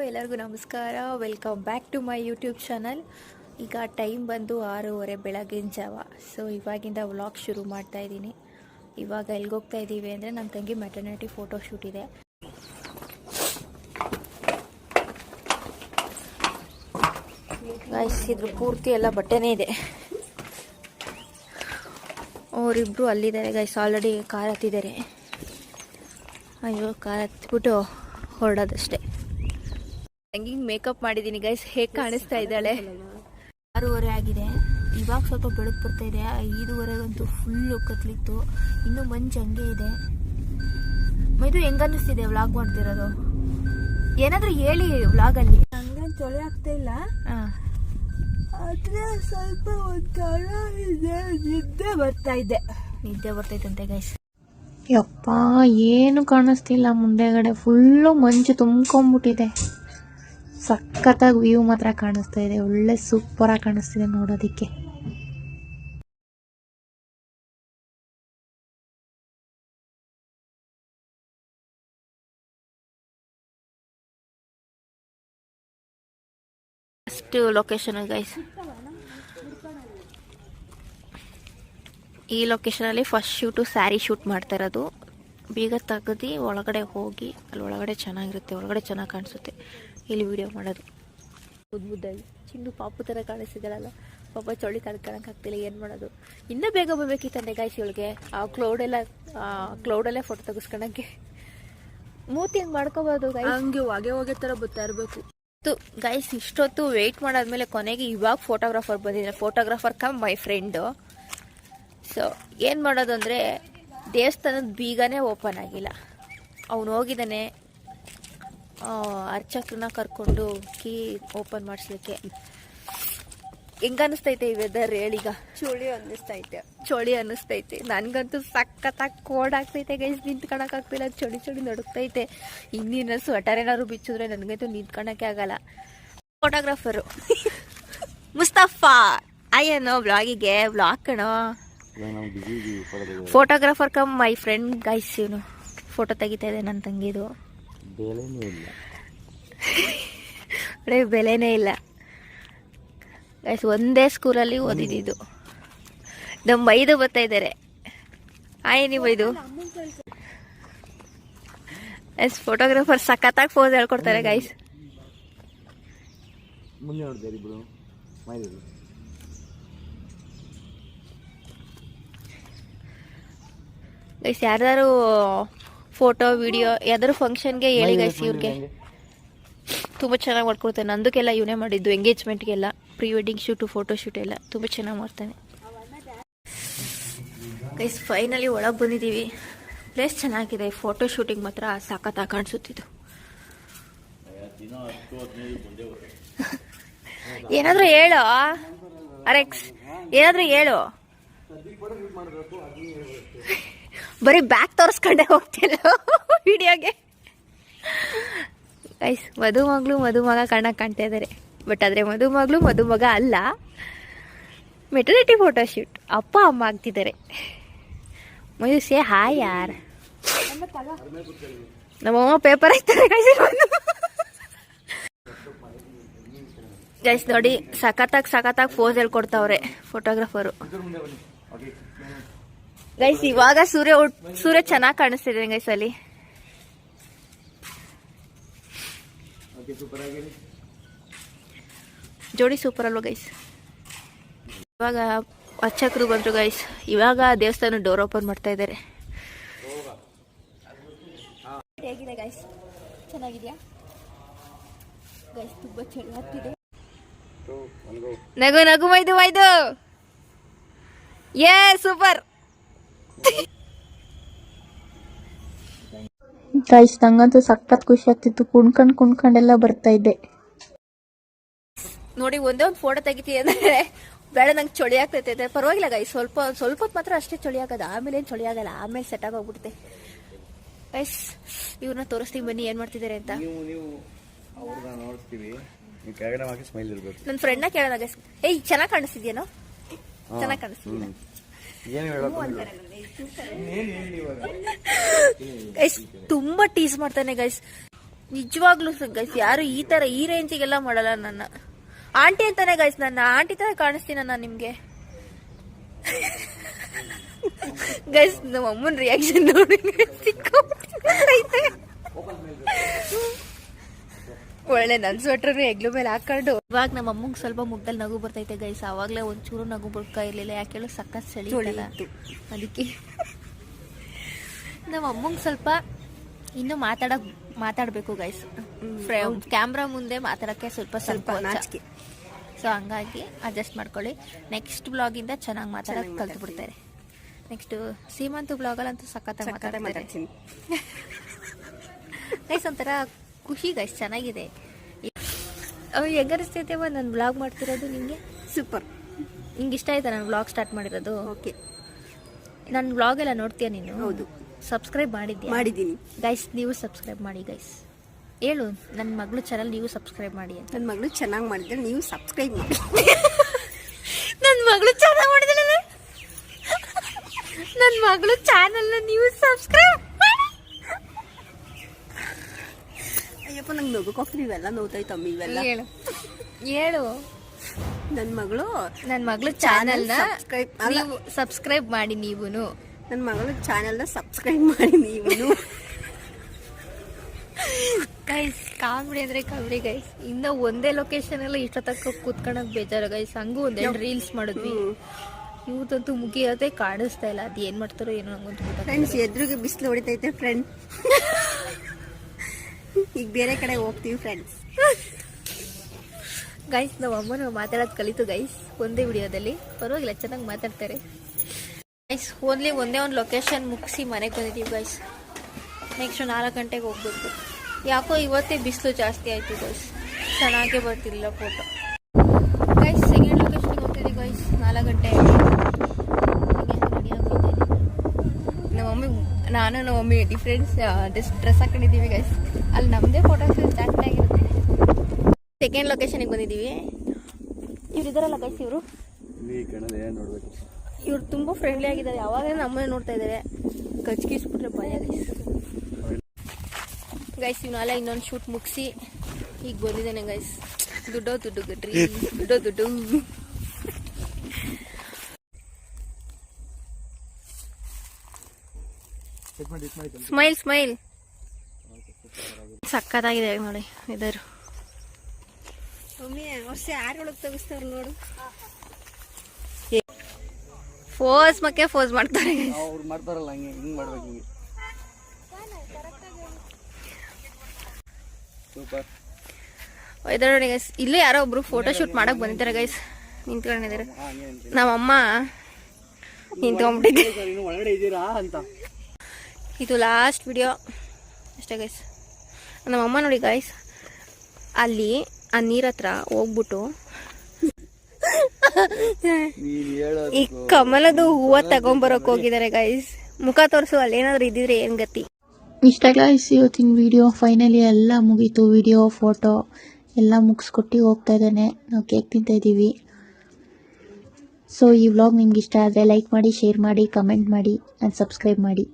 ಎಲ್ಲರಿಗೂ ನಮಸ್ಕಾರ. Welcome back to my YouTube channel. ಈಗ ಟೈಮ್ ಬಂದು 6:30 ಬೆಳಗಿನ ಜಾವ. ಸೊ ಇವಾಗಿಂದ ವ್ಲಾಗ್ ಶುರು ಮಾಡ್ತಾ ಇದ್ದೀನಿ. ಇವಾಗ ಎಲ್ಲಿಗೋಗ್ತಾ ಇದ್ದೀವಿ ಅಂದರೆ ನನ್ನ ತಂಗಿ ಮೆಟರ್ನಿಟಿ ಫೋಟೋ ಶೂಟ್ ಇದೆ. ಗೈಸ್ ಇದ್ರ ಪೂರ್ತಿ ಎಲ್ಲ ಬಟ್ಟೆನೇ ಇದೆ. ಅವರಿಬ್ರು ಅಲ್ಲಿದ್ದಾರೆ ಗೈಸ್. ಆಲ್ರೆಡಿ ಕಾರ್ ಹತ್ತಿದ್ದಾರೆ. ಅಯ್ಯೋ ಕಾರ್ ಹತ್ಬಿಟ್ಟು ಹೊರಡೋದಷ್ಟೇ. ತಂಗಿಗೆ ಮೇಕಪ್ ಮಾಡಿದ್ದೀನಿ ಗೈಸ್. ಹೇಗೆ ಕಾಣಿಸ್ತಾ ಇದ್ದಾಳೆ? 6:30 ಆಗಿದೆ. ಇವಾಗ ಸ್ವಲ್ಪ ಬೆಳಕು ಬರ್ತಾ ಇದೆ. 5:30ಗಂತೂ ಫುಲ್ಲು ಕತ್ಲಿತ್ತು. ಇನ್ನೂ ಮಂಜು ಹಂಗೆ ಇದೆ. ಇದು ಹೆಂಗ ಅನ್ನಿಸ್ತಿದೆ ವ್ಲಾಗ್ ಮಾಡ್ತಿರೋದು? ಏನಾದ್ರೂ ಹೇಳಿ ವ್ಲಾಗಲ್ಲಿ. ಹಂಗೇನು ಚಳಿ ಆಗ್ತಾ ಇಲ್ಲ, ಆದ್ರೆ ಸ್ವಲ್ಪ ಒಂಥರ ಇದೆ. ನಿದ್ದೆ ಬರ್ತೈತಂತೆ ಗೈಸ್. ಯಪ್ಪ ಏನು ಕಾಣಿಸ್ತಿಲ್ಲ ಮುಂದೆಗಡೆ. ಫುಲ್ಲು ಮಂಜು ತುಂಬ್ಕೊಂಡ್ಬಿಟ್ಟಿದೆ. ಸಖತ್ತಾಗಿ ವ್ಯೂ ಮಾತ್ರ ಕಾಣಿಸ್ತಾ ಇದೆ. ಒಳ್ಳೆ ಸೂಪರ್ ಆಗಿ ಕಾಣಿಸ್ತಿದೆ ನೋಡೋದಿಕ್ಕೆ. First location guys. ಈ ಲೊಕೇಶನಲ್ಲಿ ಫಸ್ಟ್ ಶೂಟು ಸ್ಯಾರಿ ಶೂಟ್ ಮಾಡ್ತಾ ಇರೋದು. ಬೀಗ ತೆಗೆದು ಒಳಗಡೆ ಹೋಗಿ ಅಲ್ಲಿ ಒಳಗಡೆ ಚೆನ್ನಾಗಿರುತ್ತೆ, ಒಳಗಡೆ ಚೆನ್ನಾಗಿ ಕಾಣಿಸುತ್ತೆ. ಇಲ್ಲಿ ವಿಡಿಯೋ ಮಾಡೋದು. ಮುದ್ದಾಗಿ ಚಿನ್ನು ಪಾಪು ಥರ ಕಾಣಿಸ್ತಿದ್ದಾಳಲ್ಲ. ಪಾಪ ಚಳಿ ತಡ್ಕೊಳಕ್ಕಾಗ್ತಿಲ್ಲ. ಏನು ಮಾಡೋದು? ಇನ್ನೂ ಬೇಗ ಬರ್ಬೇಕಿತ್ತಂತೆ ಗೈಸ್ ಇವಳಿಗೆ. ಆ ಕ್ಲೌಡಲ್ಲೇ ಫೋಟೋ ತೆಗಿಸ್ಕೊಳಕ್ಕೆ. ಮೂತಿ ಹಂಗೆ ಮಾಡ್ಕೋಬೋದು ಗೈಸ್. ಹಂಗೆ ಹೊಗೆ ಥರ ಬರ್ತಾ ಇರಬೇಕು ಗೈಸ್. ಇಷ್ಟೊತ್ತು ವೆಯ್ಟ್ ಮಾಡಾದ್ಮೇಲೆ ಕೊನೆಗೆ ಇವಾಗ ಫೋಟೋಗ್ರಾಫರ್ ಬಂದಿದ್ದಾರೆ. ಫೋಟೋಗ್ರಾಫರ್ ಕಮ್ ಮೈ ಫ್ರೆಂಡು. ಸೊ ಏನು ಮಾಡೋದು ಅಂದರೆ ದೇವಸ್ಥಾನದ ಬೀಗನೇ ಓಪನ್ ಆಗಿಲ್ಲ. ಅವನು ಹೋಗಿದ್ದಾನೆ ಅರ್ಚಕರನ್ನ ಕರ್ಕೊಂಡು ಕೀ ಓಪನ್ ಮಾಡಿಸ್ಲಿಕ್ಕೆ. ಹೆಂಗ ಅನ್ನಿಸ್ತೈತೆ ಈ ವೆದರ್ ಹೇಳೀಗ? ಚಳಿ ಅನ್ನಿಸ್ತೈತೆ. ನನಗಂತೂ ಸಖತ್ತಾಗಿ ಕೋಡ್ ಆಗ್ತೈತೆ ಗೈಸ್. ನಿಂತ್ಕೊಳಕ್ಕಾಗ್ತಿಲ್ಲ. ಚಳಿ ನಡುಕ್ತೈತೆ. ಇನ್ನಿನ ಸ್ವೆಟರ್ ಏನಾದ್ರು ಬಿಚ್ಚಿದ್ರೆ ನನಗಂತೂ ನಿಂತ್ಕೊಳಕ್ಕೆ ಆಗಲ್ಲ. ಫೋಟೋಗ್ರಾಫರು ಮುಸ್ತಫಾ ಅಯ್ಯನೋ ವ್ಲಾಗಿಗೆ ವ್ಲಾಗ್ ಕಣೋ. Photographer come my friend guys. ಇವನು ಫೋಟೋ ತೆಗಿತಾ ಇದೆ ನನ್ನ ತಂಗಿದು. ಬೆಲೆನೇ ಇಲ್ಲ ಗೈಸ್. ಒಂದೇ ಸ್ಕೂಲಲ್ಲಿ ಓದಿದ್ದು. ನಮ್ಮ ಮೈದು ಬರ್ತಾ ಇದ್ದಾರೆ. ಆಯ್ನಿ ಮೈದು ಎಸ್. ಫೋಟೋಗ್ರಾಫರ್ ಸಖತ್ತಾಗಿ ಪೋಸ್ ಹೇಳ್ಕೊಡ್ತಾರೆ ಗೈಸ್. ಗೈಸ್ ಯಾರ್ದಾರು ಫೋಟೋ ವಿಡಿಯೋ ಯಾವ್ದಾದ್ರು ಫಂಕ್ಷನ್ಗೆ ಹೇಳಿ ಗೈಸ್. ಇವ್ರಿಗೆ ತುಂಬ ಚೆನ್ನಾಗಿ ಮಾಡ್ಕೊಡ್ತಾನೆ. ನಂದಕ್ಕೆಲ್ಲ ಇವನೇ ಮಾಡಿದ್ದು. ಎಂಗೇಜ್ಮೆಂಟ್ಗೆಲ್ಲ, pre wedding shoot, photo shoot ಎಲ್ಲ ತುಂಬ ಚೆನ್ನಾಗಿ ಮಾಡ್ತಾನೆ ಗೈಸ್. ಫೈನಲಿ ಒಳಗೆ ಬಂದಿದ್ದೀವಿ. ಪ್ಲೇಸ್ ಚೆನ್ನಾಗಿದೆ. ಫೋಟೋ ಶೂಟಿಂಗ್ ಮಾತ್ರ ಸಖತ್ತಾಗಿ ಕಾಣಿಸುತ್ತಿದ್ದು. ಏನಾದರೂ ಹೇಳು ಅರೆಕ್ಸ್, ಏನಾದರೂ ಹೇಳು. ಬರೀ ಬ್ಯಾಕ್ ತೋರಿಸ್ಕೊಂಡೆ ಹೋಗ್ತಿಲ್ಲ ವಿಡಿಯೋಗೆ ಗೈಸ್. ಮದುಮಗ ಕಾಣ್ತಾ ಇದ್ದಾರೆ. ಬಟ್ ಆದರೆ ಮದುಮಗ ಅಲ್ಲ. Maternity photo shoot. ಅಪ್ಪ ಅಮ್ಮ ಆಗ್ತಿದ್ದಾರೆ. ಮಯು ಸೇ ಹಾಯ್ ಯಾರ್. ನಮ್ಮಮ್ಮ ಪೇಪರ್ ಹಾಕ್ತಾರೆ ಗೈಸ್. ನೋಡಿ ಸಖತ್ತಾಗಿ ಪೋಸ್ ಹೇಳ್ಕೊಡ್ತಾವ್ರೆ ಫೋಟೋಗ್ರಾಫರು ಗೈಸ್. ಇವಾಗ ಸೂರ್ಯ ಚೆನ್ನಾಗಿ ಕಾಣಿಸ್ತಿದೆ ಗೈಸ್ ಅಲ್ಲಿ. ಜೋಡಿ ಸೂಪರ್ ಅಲ್ವಾ ಗೈಸ್? ಇವಾಗ ಅರ್ಚಕರು ಬಂದ್ರು ಗೈಸ್. ಇವಾಗ ದೇವಸ್ಥಾನ ಡೋರ್ ಓಪನ್ ಮಾಡ್ತಾ ಇದ್ದಾರೆ. ಹೇಗಿದೆ ಗೈಸ್? ಚೆನ್ನಾಗಿದ್ಯಾ ಗೈಸ್? ತುಂಬಾ ಚಳಿ ಆಗ್ತಿದೆ. ನಗು ಮೈದು ಯೇ ಸೂಪರ್ ಗೈಸ್. ನಂಗಂತೂ ಸಖತ್ ಖುಷಿ ಆಗ್ತಿತ್ತು. ಕುಣ್ಕೊಂಡೆಲ್ಲ ಬರ್ತಾ ಇದ್ದೆ ನೋಡಿ. ಒಂದೇ ಒಂದು ಫೋಟೋ ತೆಗಿತೀವಿ ಅಂದ್ರೆ ಬೇಡ, ನಂಗೆ ಚಳಿ ಆಗ್ತೈತೆ. ಪರವಾಗಿಲ್ಲ ಗೈಸ್, ಸ್ವಲ್ಪ ಹೊತ್ತು ಮಾತ್ರ ಅಷ್ಟೇ ಚಳಿ ಆಗೋದು. ಆಮೇಲೆ ಏನು ಚಳಿ ಆಗಲ್ಲ. ಆಮೇಲೆ ಸೆಟ್ ಆಗೋಗ್ಬಿಡುತ್ತೆ ಗೈಸ್. ಇವ್ರನ್ನ ತೋರಿಸ್ತೀವಿ ಬನ್ನಿ ಏನ್ ಮಾಡ್ತಿದ್ದಾರೆ ಅಂತ. ನನ್ನ ಫ್ರೆಂಡ್ನ ಕೇಳೋಣ ಗೈಸ್. ಏಯ್ ಚೆನ್ನಾಗಿ ಕಾಣಿಸ್ತಿದ್ಯೇನೋ? ಚೆನ್ನಾಗಿ ಕಾಣಿಸ್ತಿದ್ಯಾ ಗೈಸ್? ತುಂಬಾ ಟೀಸ್ ಮಾಡ್ತಾನೆ ಗೈಸ್. ನಿಜವಾಗ್ಲೂ ಗೈಸ್ ಯಾರು ಈ ತರ ಈ ರೇಂಜಿಗೆಲ್ಲ ಮಾಡಲ್ಲ. ನನ್ನ ಆಂಟಿ ಅಂತಾನೆ ಗೈಸ್, ನನ್ನ ಆಂಟಿ ತರ ಕಾಣಿಸ್ತೀನ ನಾನು ನಿಮ್ಗೆ. ಗೈಸ್ ನಮ್ಮ ಅಮ್ಮನ ರಿಯಾಕ್ಷನ್ ನೋಡಿ ಸಿಕ್ಕಾಪಟ್ಟೆ. ಒಳ್ಳೆ ನನ್ ಸ್ವೆಟರ್ ಎಗ್ಲು ಮೇಲೆ ಹಾಕೊಂಡು ಇವಾಗ ನಮ್ಮ ಅಮ್ಮಂಗೆ ಸ್ವಲ್ಪ ಮುಗ್ದಲ್ಲಿ ನಗು ಬರ್ತೈತೆ ಗೈಸ್. ಅವಾಗಲೇ ಒಂಚೂರು ನಗು ಬರ್ತಾ ಇರ್ಲಿಲ್ಲ, ಯಾಕೆ ಹೇಳೋ ಸಖತ್ ಚಳಿ ಅದಕ್ಕೆ. ನಮ್ಮ ಅಮ್ಮಂಗೆ ಸ್ವಲ್ಪ ಇನ್ನು ಮಾತಾಡಬೇಕು ಗೈಸ್. ಕ್ಯಾಮ್ರಾ ಮುಂದೆ ಮಾತಾಡೋಕ್ಕೆ ಸ್ವಲ್ಪ ನಾಚಿಕೆ. ಸೊ ಹಂಗಾಗಿ ಅಡ್ಜಸ್ಟ್ ಮಾಡ್ಕೊಳ್ಳಿ. ನೆಕ್ಸ್ಟ್ ಬ್ಲಾಗಿಂದ ಚೆನ್ನಾಗಿ ಮಾತಾಡೋಕೆ ಕಲ್ತು ಬಿಡ್ತಾರೆ. ನೆಕ್ಸ್ಟ್ ಸೀಮಂತು ಬ್ಲಾಗಲ್ಲಂತೂ ಸಖತ್ತಾಗಿ ಮಾತಾಡ್ತೀನಿ ಗೈಸ್. ಒಂಥರ ಖುಷಿ ಗೈಸ್, ಚೆನ್ನಾಗಿದೆ. ಹೆಂಗನಿಸ್ತೈತೆ ನಾನು ಬ್ಲಾಗ್ ಮಾಡ್ತಿರೋದು ನಿಮಗೆ? ಸೂಪರ್. ನಿಂಗೆ ಇಷ್ಟ ಆಯ್ತಾ ನಾನು ಬ್ಲಾಗ್ ಸ್ಟಾರ್ಟ್ ಮಾಡಿರೋದು? ಓಕೆ. ನನ್ನ ಬ್ಲಾಗ್ ಎಲ್ಲ ನೋಡ್ತೀಯ ನೀನು? ಹೌದು. ಸಬ್ಸ್ಕ್ರೈಬ್ ಮಾಡಿದ್ದೀನಿ ಗೈಸ್. ನೀವು ಸಬ್ಸ್ಕ್ರೈಬ್ ಮಾಡಿ ಗೈಸ್. ಹೇಳು ನನ್ನ ಮಗಳು ಚಾನಲ್ ನೀವು ಸಬ್ಸ್ಕ್ರೈಬ್ ಮಾಡಿ ಅಂತ. ನನ್ನ ಮಗಳು ಚೆನ್ನಾಗಿ ಮಾಡಿದ್ರೆ ನೀವು ಸಬ್ಸ್ಕ್ರೈಬ್ ಮಾಡಿ. ನನ್ನ ಮಗಳು ಚೆನ್ನಾಗಿ ಮಾಡಿದ್ರೆ ನನ್ನ ಮಗಳು ಚಾನಲ್ನ ನೀವು ಸಬ್ಸ್ಕ್ರೈಬ್ ಮಾಡಿ. ಅಯ್ಯಪ್ಪ ನಂಗೆ ನಗಕ್ಕೆ ಹೋಗ್ತೀನಿ, ಇವೆಲ್ಲ ನೋವ್ತಾಯ್ತಮ್ಮ ಇವೆಲ್ಲ. ಹೇಳು ನನ್ನ ಮಗಳು ಚಾನಲ್ನ ಸಬ್ಸ್ಕ್ರೈಬ್ ಮಾಡಿ. ನೀವು ನನ್ನ ಮಗಳು ಚಾನಲ್ನ ಸಬ್ಸ್ಕ್ರೈಬ್ ಮಾಡಿ ನೀವು. ಗೈಸ್ ಕಾಮಿಡಿ ಅಂದ್ರೆ ಕಾಮಿಡಿ ಗೈಸ್. ಇನ್ನು ಒಂದೇ ಲೊಕೇಶನ್ ಎಲ್ಲ ಇಷ್ಟೊತ್ತಕ್ಕ ಕೂತ್ಕೊಳಕ್ ಬೇಜಾರು ಗೈಸ್. ಹಂಗೂ ಒಂದೆರಡು ರೀಲ್ಸ್ ಮಾಡಿದ್ವಿ. ಇವತ್ತಂತೂ ಮುಗಿಯೋದೇ ಕಾಣಿಸ್ತಾ ಇಲ್ಲ. ಅದು ಏನ್ ಮಾಡ್ತಾರೋ ಏನೋ ನಂಗಂತೂ ಗೊತ್ತಾಗ್ತಿಲ್ಲ. ಫ್ರೆಂಡ್ಸ್ ಎದುರಿಗೆ ಬಿಸಿಲು ಹೊಡಿತೈತೆ ಫ್ರೆಂಡ್. ಈಗ ಬೇರೆ ಕಡೆ ಹೋಗ್ತೀವಿ ಫ್ರೆಂಡ್ಸ್. ಗೈಸ್ ನಮ್ಮ ಅಮ್ಮನ ಮಾತಾಡೋದು ಕಲಿತು ಗೈಸ್ ಒಂದೇ ವಿಡಿಯೋದಲ್ಲಿ. ಪರವಾಗಿಲ್ಲ ಚೆನ್ನಾಗಿ ಮಾತಾಡ್ತಾರೆ ಗೈಸ್. ಒಂದೇ ಒಂದು ಲೊಕೇಶನ್ ಮುಗಿಸಿ ಮನೆಗೆ ಬಂದಿದ್ದೀವಿ ಗೈಸ್. ನೆಕ್ಸ್ಟ್ 4 ಗಂಟೆಗೆ ಹೋಗ್ಬೇಕು. ಯಾಕೋ ಇವತ್ತೇ ಬಿಸಿಲು ಜಾಸ್ತಿ ಆಯಿತು ಗೈಸ್, ಚೆನ್ನಾಗೇ ಬರ್ತಿರಲಿಲ್ಲ ಫೋಟೋ ಗೈಸ್. ಸೆಕೆಂಡ್ ಲೊಕೇಶನ್ಗೆ ಹೋಗ್ತಿದ್ದೀವಿ ಗೈಸ್. 4 ಗಂಟೆ ರೆಡಿ ಆಗೋಯ್ತಾ ನಾನು ನಮ್ಮ ಮಮ್ಮಿ ಡಿಫ್ರೆಂಟ್ ಡ್ರೆಸ್ ಹಾಕೊಂಡಿದ್ದೀವಿ ಗೈಸ್. ಅಲ್ಲಿ ನಮ್ಮದೇ ಫೋಟೋಸ್ ಜಾಸ್ತಿ ಆಗಿರುತ್ತೆ. ಸೆಕೆಂಡ್ ಲೊಕೇಶನ್ಗೆ ಬಂದಿದ್ದೀವಿ. ಇವ್ರು ಇದಾರಲ್ಲ ಗೈಸ್, ಇವ್ರು ತುಂಬ ಫ್ರೆಂಡ್ಲಿ ಆಗಿದ್ದಾರೆ. ಯಾವಾಗ ನಮ್ಮನೆ ನೋಡ್ತಾ ಇದ್ದಾರೆ, ಕಚ್ಕಿಸ್ಬಿಟ್ರೆ ಭಯ ಗೈಸ್. ಗೈಸ್ ಇವನ್ನೆಲ್ಲ ಇನ್ನೊಂದು ಶೂಟ್ ಮುಗಿಸಿ ಈಗ ಬಂದಿದ್ದೇನೆ ಗೈಸ್. ದುಡ್ಡು ಗಡ್ರಿ, ದುಡ್ಡು. ಸ್ಮೈಲ್ ಸಕ್ಕತ್ತಾಗಿದೆ ನೋಡಿ ವೆದರ್. ಮಮ್ಮಿ ವರ್ಷ ಯಾರೊಳಗೆ ತೆಗಿಸ್ತಾರ ನೋಡು. ಫೋಸ್ ಮಾಡ್ತಾರೆ ಅವ್ರು ಮಾಡ್ತಾರಲ್ಲ ಹಂಗೆ ಹಿಂಗೆ ಮಾಡ್ಬೇಕು. ಹಿಂಗೆ ಸೂಪರ್ ವೆದರ್ ನೋಡಿ ಗೈಸ್. ಇಲ್ಲೇ ಯಾರೋ ಒಬ್ರು ಫೋಟೋ ಶೂಟ್ ಮಾಡಕ್ ಬಂದಿದ್ದಾರೆ ಗೈಸ್, ನಿಂತ್ಕೊಂಡಿದ್ದಾರೆ. ನಮ್ಮಮ್ಮ ನಿಂತ್ಕೊಂಡ್ಬಿಟ್ಟಿದ್ದೆ. ಒಳಗಡೆ ಇದ್ದೀರಾ ಅಂತ. ಇದು ಲಾಸ್ಟ್ ವಿಡಿಯೋ ಅಷ್ಟೇ ಗೈಸ್. ನಮ್ಮಮ್ಮ ನೋಡಿ ಗೈಸ್, ಅಲ್ಲಿ ಆ ನೀರ ಹತ್ರ ಹೋಗ್ಬಿಟ್ಟು ಈ ಕಮಲದ ಹೂವ ತಗೊಂಬರಕ್ ಹೋಗಿದ್ದಾರೆ ಗೈಸ್. ಮುಖ ತೋರಿಸು, ಅಲ್ಲೇನಾದ್ರು ಇದ್ದಿದ್ರೆ ಏನ್ ಗತಿ. ಇಷ್ಟ ಗೈಸ್ ಇವತ್ತಿನ ವಿಡಿಯೋ. ಫೈನಲಿ ಎಲ್ಲ ಮುಗೀತು. ವಿಡಿಯೋ ಫೋಟೋ ಎಲ್ಲ ಮುಗಿಸ್ಕೊಟ್ಟು ಹೋಗ್ತಾ ಇದ್ದಾನೆ. ನಾವು ಕೇಕ್ ತಿಂತಾ ಇದ್ದೀವಿ. ಸೊ ಈ ವ್ಲಾಗ್ ನಿಮ್ಗೆ ಇಷ್ಟ ಆದರೆ ಲೈಕ್ ಮಾಡಿ, ಶೇರ್ ಮಾಡಿ, ಕಮೆಂಟ್ ಮಾಡಿ ಆ್ಯಂಡ್ ಸಬ್ಸ್ಕ್ರೈಬ್ ಮಾಡಿ.